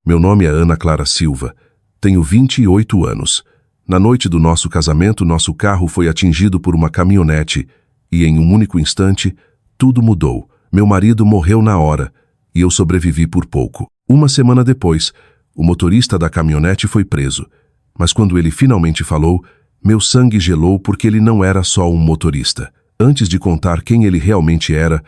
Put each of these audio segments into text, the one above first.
Meu nome é Ana Clara Silva. Tenho 28 anos. Na noite do nosso casamento, nosso carro foi atingido por uma caminhonete e, em um único instante, tudo mudou. Meu marido morreu na hora e eu sobrevivi por pouco. Uma semana depois, o motorista da caminhonete foi preso. Mas quando ele finalmente falou, meu sangue gelou porque ele não era só um motorista. Antes de contar quem ele realmente era,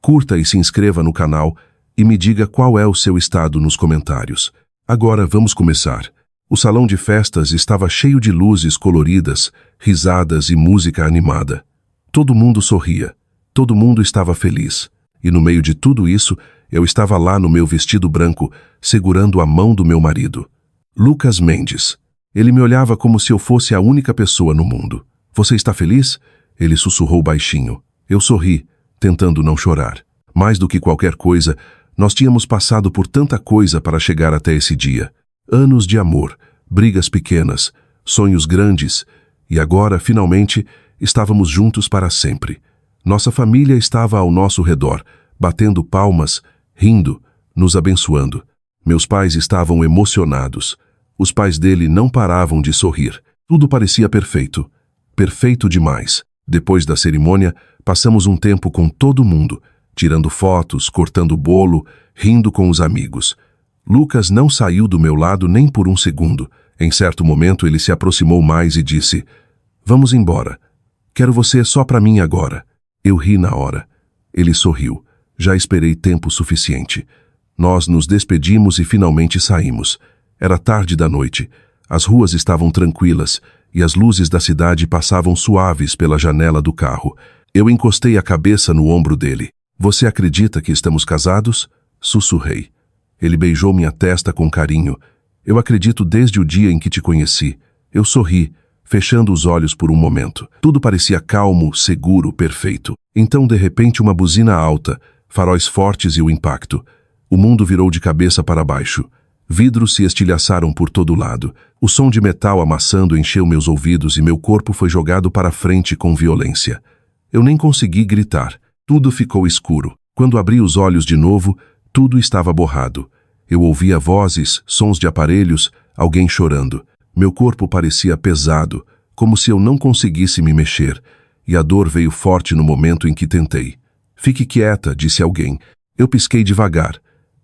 curta e se inscreva no canal e me diga qual é o seu estado nos comentários. Agora vamos começar. O salão de festas estava cheio de luzes coloridas, risadas e música animada. Todo mundo sorria. Todo mundo estava feliz. E no meio de tudo isso, eu estava lá no meu vestido branco, segurando a mão do meu marido. Lucas Mendes. Ele me olhava como se eu fosse a única pessoa no mundo. Você está feliz? Ele sussurrou baixinho. Eu sorri, tentando não chorar. Mais do que qualquer coisa, nós tínhamos passado por tanta coisa para chegar até esse dia. Anos de amor, brigas pequenas, sonhos grandes, e agora, finalmente, estávamos juntos para sempre. Nossa família estava ao nosso redor, batendo palmas, rindo, nos abençoando. Meus pais estavam emocionados. Os pais dele não paravam de sorrir. Tudo parecia perfeito. Perfeito demais. Depois da cerimônia, passamos um tempo com todo mundo, tirando fotos, cortando bolo, rindo com os amigos. Lucas não saiu do meu lado nem por um segundo. Em certo momento, ele se aproximou mais e disse: "Vamos embora. Quero você só para mim agora." Eu ri na hora. Ele sorriu. Já esperei tempo suficiente. Nós nos despedimos e finalmente saímos. Era tarde da noite. As ruas estavam tranquilas e as luzes da cidade passavam suaves pela janela do carro. Eu encostei a cabeça no ombro dele. "Você acredita que estamos casados?" Sussurrei. Ele beijou minha testa com carinho. "Eu acredito desde o dia em que te conheci." Eu sorri, fechando os olhos por um momento. Tudo parecia calmo, seguro, perfeito. Então, de repente, uma buzina alta, faróis fortes e o impacto. O mundo virou de cabeça para baixo. Vidros se estilhaçaram por todo lado. O som de metal amassando encheu meus ouvidos e meu corpo foi jogado para frente com violência. Eu nem consegui gritar. Tudo ficou escuro. Quando abri os olhos de novo, tudo estava borrado. Eu ouvia vozes, sons de aparelhos, alguém chorando. Meu corpo parecia pesado, como se eu não conseguisse me mexer, e a dor veio forte no momento em que tentei. "Fique quieta", disse alguém. Eu pisquei devagar.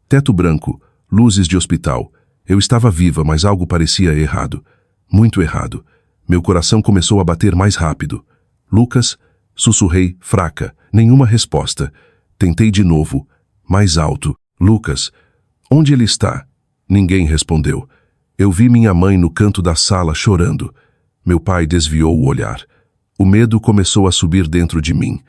Teto branco, luzes de hospital. Eu estava viva, mas algo parecia errado. Muito errado. Meu coração começou a bater mais rápido. "Lucas?" Sussurrei, fraca. Nenhuma resposta. Tentei de novo, mais alto. "Lucas, onde ele está?" Ninguém respondeu. Eu vi minha mãe no canto da sala chorando. Meu pai desviou o olhar. O medo começou a subir dentro de mim.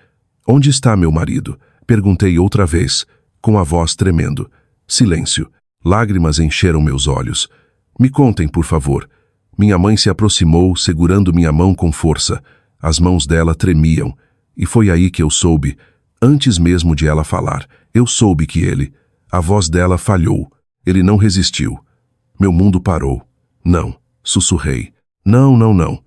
"Onde está meu marido?" Perguntei outra vez, com a voz tremendo. Silêncio. Lágrimas encheram meus olhos. "Me contem, por favor." Minha mãe se aproximou, segurando minha mão com força. As mãos dela tremiam. E foi aí que eu soube, antes mesmo de ela falar, eu soube que ele... A voz dela falhou. Ele não resistiu. Meu mundo parou. "Não", sussurrei. "Não, não, não."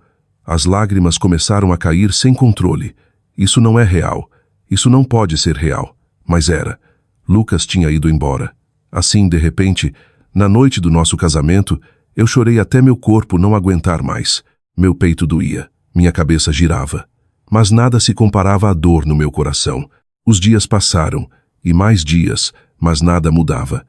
As lágrimas começaram a cair sem controle. Isso não é real. Isso não pode ser real. Mas era. Lucas tinha ido embora. Assim, de repente, na noite do nosso casamento, eu chorei até meu corpo não aguentar mais. Meu peito doía. Minha cabeça girava. Mas nada se comparava à dor no meu coração. Os dias passaram, e mais dias, mas nada mudava.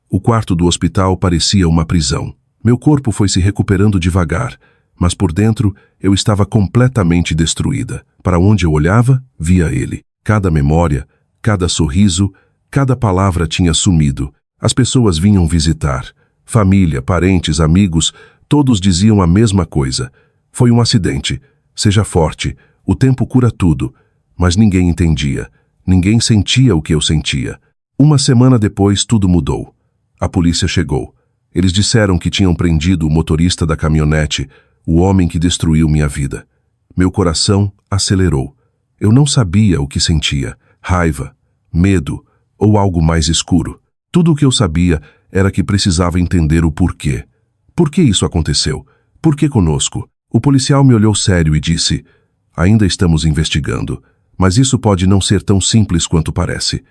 O quarto do hospital parecia uma prisão. Meu corpo foi se recuperando devagar, mas por dentro eu estava completamente destruída. Para onde eu olhava, via ele. Cada memória, cada sorriso, cada palavra tinha sumido. As pessoas vinham visitar. Família, parentes, amigos, todos diziam a mesma coisa. "Foi um acidente. Seja forte. O tempo cura tudo." Mas ninguém entendia. Ninguém sentia o que eu sentia. Uma semana depois, tudo mudou. A polícia chegou. Eles disseram que tinham prendido o motorista da caminhonete, o homem que destruiu minha vida. Meu coração acelerou. Eu não sabia o que sentia. Raiva, medo ou algo mais escuro. Tudo o que eu sabia era que precisava entender o porquê. Por que isso aconteceu? Por que conosco? O policial me olhou sério e disse: "Ainda estamos investigando, mas isso pode não ser tão simples quanto parece."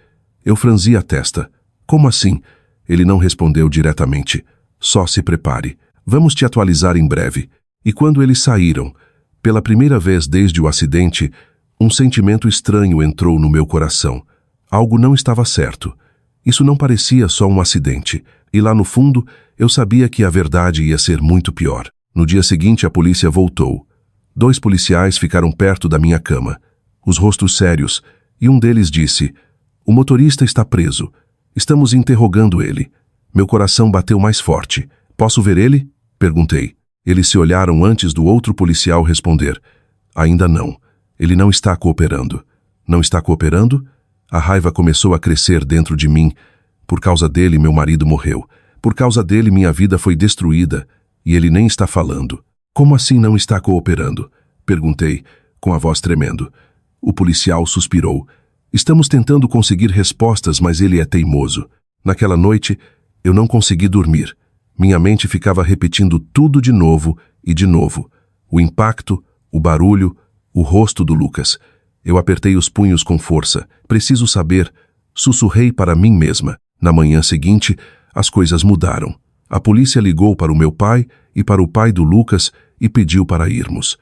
Eu franzi a testa. "Como assim?" Ele não respondeu diretamente. Só se prepare. Vamos te atualizar em breve. E quando eles saíram, pela primeira vez desde o acidente, um sentimento estranho entrou no meu coração. Algo não estava certo. Isso não parecia só um acidente. E lá no fundo, eu sabia que a verdade ia ser muito pior. No dia seguinte, a polícia voltou. 2 policiais ficaram perto da minha cama, os rostos sérios, e um deles disse: "O motorista está preso. Estamos interrogando ele." Meu coração bateu mais forte. "Posso ver ele?" perguntei. Eles se olharam antes do outro policial responder. "Ainda não. Ele não está cooperando." "Não está cooperando?" A raiva começou a crescer dentro de mim. Por causa dele, meu marido morreu. Por causa dele, minha vida foi destruída. E ele nem está falando. "Como assim não está cooperando?" perguntei, com a voz tremendo. O policial suspirou. "Estamos tentando conseguir respostas, mas ele é teimoso." Naquela noite, eu não consegui dormir. Minha mente ficava repetindo tudo de novo e de novo. O impacto, o barulho, o rosto do Lucas. Eu apertei os punhos com força. "Preciso saber." Sussurrei para mim mesma. Na manhã seguinte, as coisas mudaram. A polícia ligou para o meu pai e para o pai do Lucas e pediu para irmos.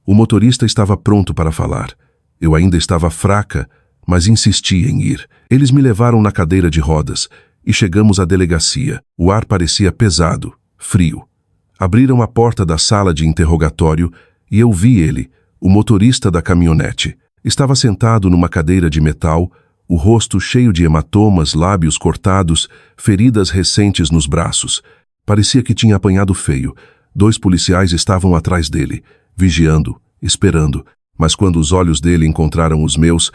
O motorista estava pronto para falar. Eu ainda estava fraca, mas insisti em ir. Eles me levaram na cadeira de rodas e chegamos à delegacia. O ar parecia pesado, frio. Abriram a porta da sala de interrogatório e eu vi ele, o motorista da caminhonete. Estava sentado numa cadeira de metal, o rosto cheio de hematomas, lábios cortados, feridas recentes nos braços. Parecia que tinha apanhado feio. 2 policiais estavam atrás dele, vigiando, esperando. Mas quando os olhos dele encontraram os meus,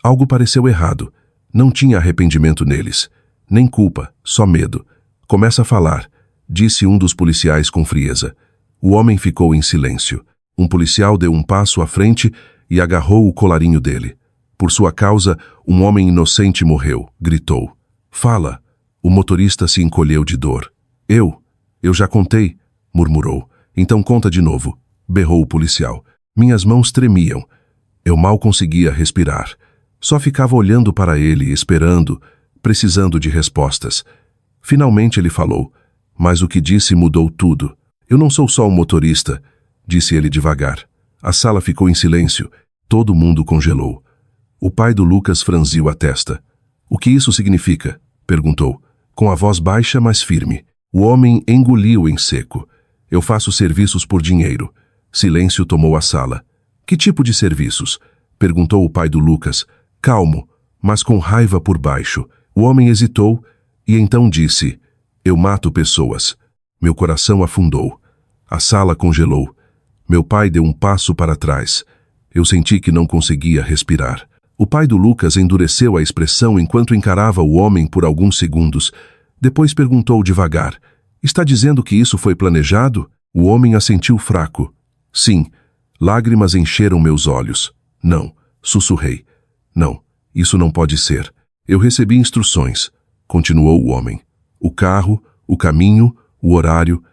algo pareceu errado. Não tinha arrependimento neles. Nem culpa, só medo. "Começa a falar", disse um dos policiais com frieza. O homem ficou em silêncio. Um policial deu um passo à frente e agarrou o colarinho dele. "Por sua causa, um homem inocente morreu", gritou. "Fala." O motorista se encolheu de dor. Eu já contei", murmurou. "Então conta de novo", berrou o policial. Minhas mãos tremiam. Eu mal conseguia respirar. Só ficava olhando para ele, esperando, precisando de respostas. Finalmente ele falou, mas o que disse mudou tudo. "Eu não sou só um motorista", disse ele devagar. A sala ficou em silêncio. Todo mundo congelou. O pai do Lucas franziu a testa. "O que isso significa?" perguntou, com a voz baixa, mas firme. O homem engoliu em seco. "Eu faço serviços por dinheiro." Silêncio tomou a sala. "Que tipo de serviços?" perguntou o pai do Lucas, calmo, mas com raiva por baixo. O homem hesitou e então disse, "Eu mato pessoas." Meu coração afundou. A sala congelou. Meu pai deu um passo para trás. Eu senti que não conseguia respirar. O pai do Lucas endureceu a expressão enquanto encarava o homem por alguns segundos. Depois perguntou devagar, "Está dizendo que isso foi planejado?" O homem assentiu fraco. "Sim." Lágrimas encheram meus olhos. "Não." Sussurrei. "Não, isso não pode ser. Eu recebi instruções." Continuou o homem. "O carro, o caminho, o horário."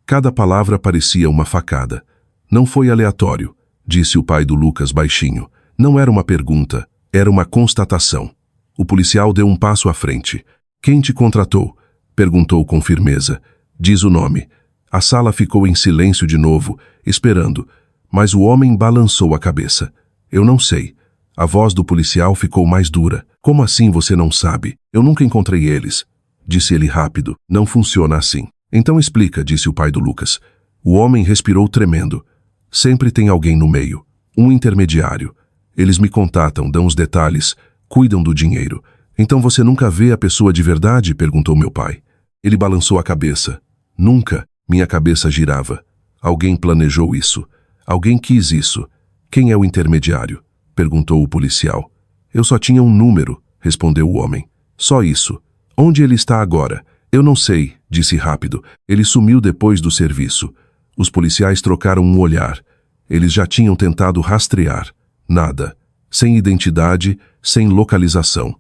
Cada palavra parecia uma facada. "Não foi aleatório", disse o pai do Lucas baixinho. "Não era uma pergunta, era uma constatação." O policial deu um passo à frente. "Quem te contratou?" perguntou com firmeza. "Diz o nome." A sala ficou em silêncio de novo, esperando, mas o homem balançou a cabeça. "Eu não sei." A voz do policial ficou mais dura. "Como assim você não sabe? Eu nunca encontrei eles." Disse ele rápido. "Não funciona assim." "Então explica", disse o pai do Lucas. O homem respirou tremendo. "Sempre tem alguém no meio. Um intermediário. Eles me contatam, dão os detalhes, cuidam do dinheiro. Então você nunca vê a pessoa de verdade?" perguntou meu pai. Ele balançou a cabeça. "Nunca." Minha cabeça girava. Alguém planejou isso. Alguém quis isso. "Quem é o intermediário?" perguntou o policial. "Eu só tinha um número", respondeu o homem. "Só isso." "Onde ele está agora?" "Eu não sei", disse rápido. "Ele sumiu depois do serviço." Os policiais trocaram um olhar. Eles já tinham tentado rastrear. Nada. Sem identidade, sem localização.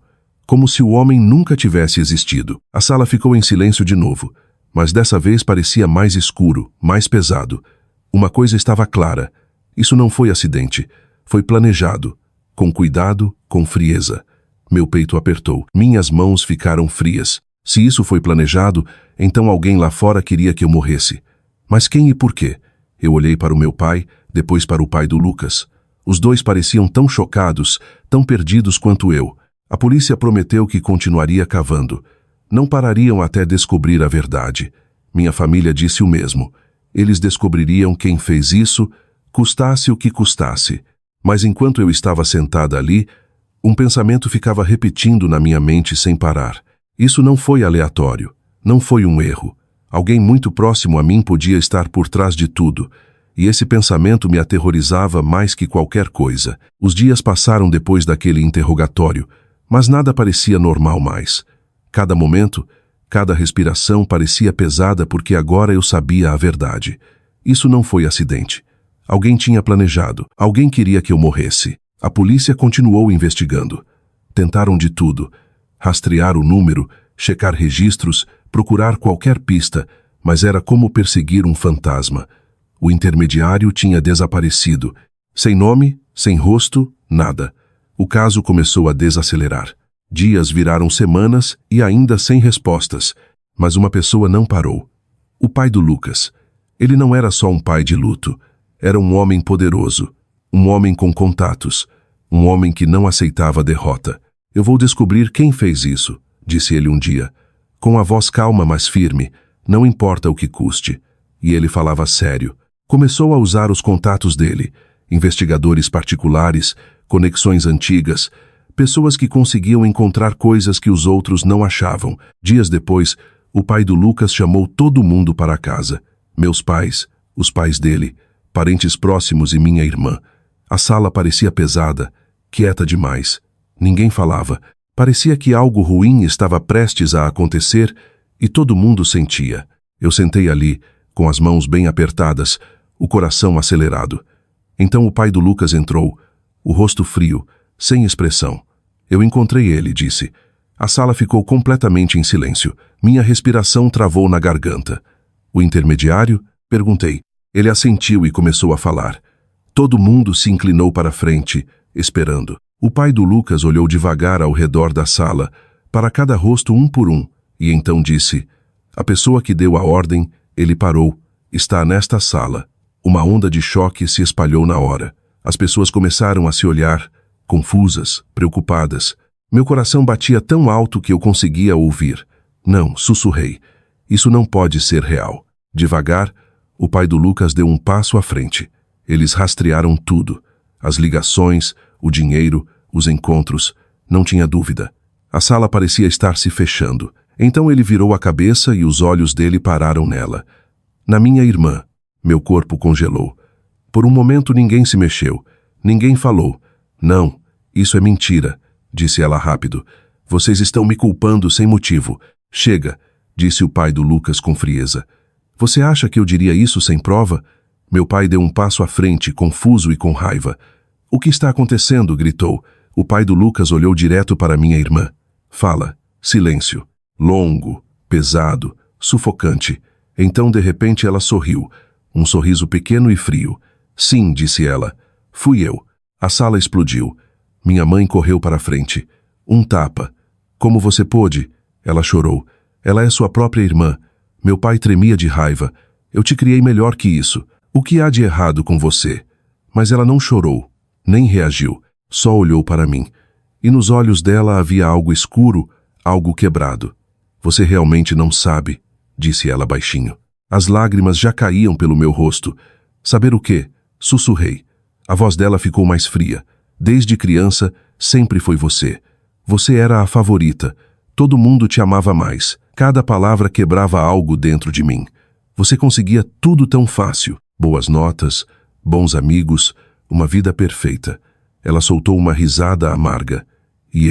Como se o homem nunca tivesse existido. A sala ficou em silêncio de novo. Mas dessa vez parecia mais escuro, mais pesado. Uma coisa estava clara. Isso não foi acidente. Foi planejado. Com cuidado, com frieza. Meu peito apertou. Minhas mãos ficaram frias. Se isso foi planejado, então alguém lá fora queria que eu morresse. Mas quem e por quê? Eu olhei para o meu pai, depois para o pai do Lucas. Os dois pareciam tão chocados, tão perdidos quanto eu. A polícia prometeu que continuaria cavando. Não parariam até descobrir a verdade. Minha família disse o mesmo. Eles descobririam quem fez isso, custasse o que custasse. Mas enquanto eu estava sentada ali, um pensamento ficava repetindo na minha mente sem parar. Isso não foi aleatório. Não foi um erro. Alguém muito próximo a mim podia estar por trás de tudo. E esse pensamento me aterrorizava mais que qualquer coisa. Os dias passaram depois daquele interrogatório, mas nada parecia normal mais. Cada momento, cada respiração parecia pesada porque agora eu sabia a verdade. Isso não foi acidente. Alguém tinha planejado. Alguém queria que eu morresse. A polícia continuou investigando. Tentaram de tudo. Rastrear o número, checar registros, procurar qualquer pista, mas era como perseguir um fantasma. O intermediário tinha desaparecido. Sem nome, sem rosto, nada. O caso começou a desacelerar. Dias viraram semanas e ainda sem respostas. Mas uma pessoa não parou. O pai do Lucas. Ele não era só um pai de luto. Era um homem poderoso. Um homem com contatos. Um homem que não aceitava a derrota. Eu vou descobrir quem fez isso, disse ele um dia. Com a voz calma, mas firme. Não importa o que custe. E ele falava sério. Começou a usar os contatos dele. Investigadores particulares, conexões antigas, pessoas que conseguiam encontrar coisas que os outros não achavam. Dias depois, o pai do Lucas chamou todo mundo para casa. Meus pais, os pais dele, parentes próximos e minha irmã. A sala parecia pesada, quieta demais. Ninguém falava. Parecia que algo ruim estava prestes a acontecer e todo mundo sentia. Eu sentei ali, com as mãos bem apertadas, o coração acelerado. Então o pai do Lucas entrou, o rosto frio, sem expressão. Eu encontrei ele, disse. A sala ficou completamente em silêncio. Minha respiração travou na garganta. O intermediário? Perguntei. Ele assentiu e começou a falar. Todo mundo se inclinou para a frente, esperando. O pai do Lucas olhou devagar ao redor da sala, para cada rosto um por um, e então disse: a pessoa que deu a ordem, ele parou, está nesta sala. Uma onda de choque se espalhou na hora. As pessoas começaram a se olhar, confusas, preocupadas. Meu coração batia tão alto que eu conseguia ouvir. Não, sussurrei. Isso não pode ser real. Devagar, o pai do Lucas deu um passo à frente. Eles rastrearam tudo. As ligações, o dinheiro, os encontros. Não tinha dúvida. A sala parecia estar se fechando. Então ele virou a cabeça e os olhos dele pararam nela. Na minha irmã. Meu corpo congelou. Por um momento ninguém se mexeu. Ninguém falou. Não, isso é mentira, disse ela rápido. Vocês estão me culpando sem motivo. Chega, disse o pai do Lucas com frieza. Você acha que eu diria isso sem prova? Meu pai deu um passo à frente, confuso e com raiva. O que está acontecendo? Gritou. O pai do Lucas olhou direto para minha irmã. Fala. Silêncio. Longo, pesado, sufocante. Então, de repente, ela sorriu. Um sorriso pequeno e frio. Sim, disse ela. Fui eu. A sala explodiu. Minha mãe correu para a frente. Um tapa. Como você pôde? Ela chorou. Ela é sua própria irmã. Meu pai tremia de raiva. Eu te criei melhor que isso. O que há de errado com você? Mas ela não chorou, nem reagiu. Só olhou para mim. E nos olhos dela havia algo escuro, algo quebrado. Você realmente não sabe, disse ela baixinho. As lágrimas já caíam pelo meu rosto. Saber o quê? Sussurrei. A voz dela ficou mais fria. Desde criança, sempre foi você. Você era a favorita. Todo mundo te amava mais. Cada palavra quebrava algo dentro de mim. Você conseguia tudo tão fácil. Boas notas, bons amigos, uma vida perfeita. Ela soltou uma risada amarga. E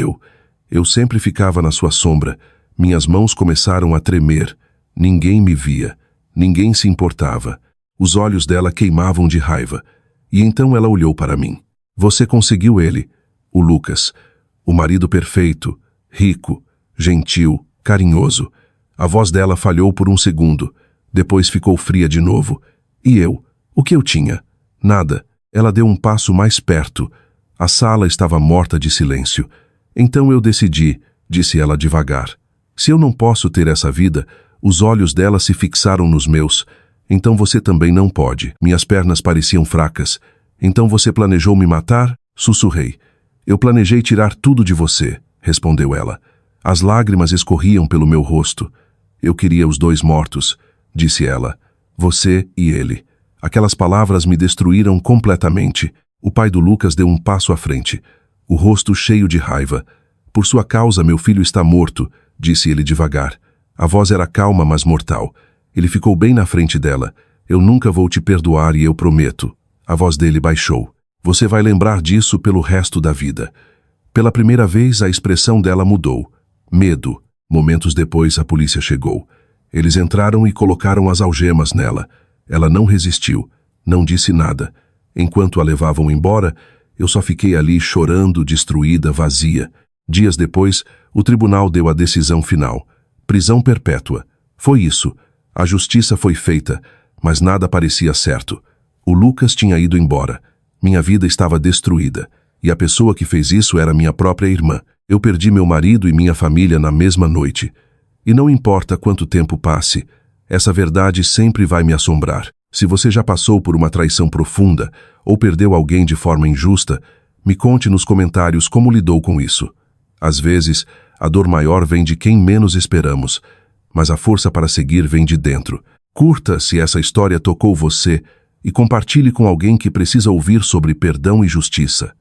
eu sempre ficava na sua sombra. Minhas mãos começaram a tremer. Ninguém me via. Ninguém se importava. Os olhos dela queimavam de raiva. E então ela olhou para mim. Você conseguiu ele, o Lucas. O marido perfeito, rico, gentil, carinhoso. A voz dela falhou por um segundo. Depois ficou fria de novo. E eu? O que eu tinha? Nada. Ela deu um passo mais perto. A sala estava morta de silêncio. Então eu decidi, disse ela devagar. Se eu não posso ter essa vida, os olhos dela se fixaram nos meus. Então você também não pode. Minhas pernas pareciam fracas. Então você planejou me matar? Sussurrei. Eu planejei tirar tudo de você, respondeu ela. As lágrimas escorriam pelo meu rosto. Eu queria os dois mortos, disse ela. Você e ele. Aquelas palavras me destruíram completamente. O pai do Lucas deu um passo à frente, o rosto cheio de raiva. Por sua causa, meu filho está morto, disse ele devagar. A voz era calma, mas mortal. Ele ficou bem na frente dela. Eu nunca vou te perdoar e eu prometo. A voz dele baixou. Você vai lembrar disso pelo resto da vida. Pela primeira vez, a expressão dela mudou. Medo. Momentos depois, a polícia chegou. Eles entraram e colocaram as algemas nela. Ela não resistiu. Não disse nada. Enquanto a levavam embora, eu só fiquei ali chorando, destruída, vazia. Dias depois, o tribunal deu a decisão final. Prisão perpétua. Foi isso. A justiça foi feita, mas nada parecia certo. O Lucas tinha ido embora. Minha vida estava destruída. E a pessoa que fez isso era minha própria irmã. Eu perdi meu marido e minha família na mesma noite. E não importa quanto tempo passe, essa verdade sempre vai me assombrar. Se você já passou por uma traição profunda ou perdeu alguém de forma injusta, me conte nos comentários como lidou com isso. Às vezes, a dor maior vem de quem menos esperamos, mas a força para seguir vem de dentro. Curta se essa história tocou você e compartilhe com alguém que precisa ouvir sobre perdão e justiça.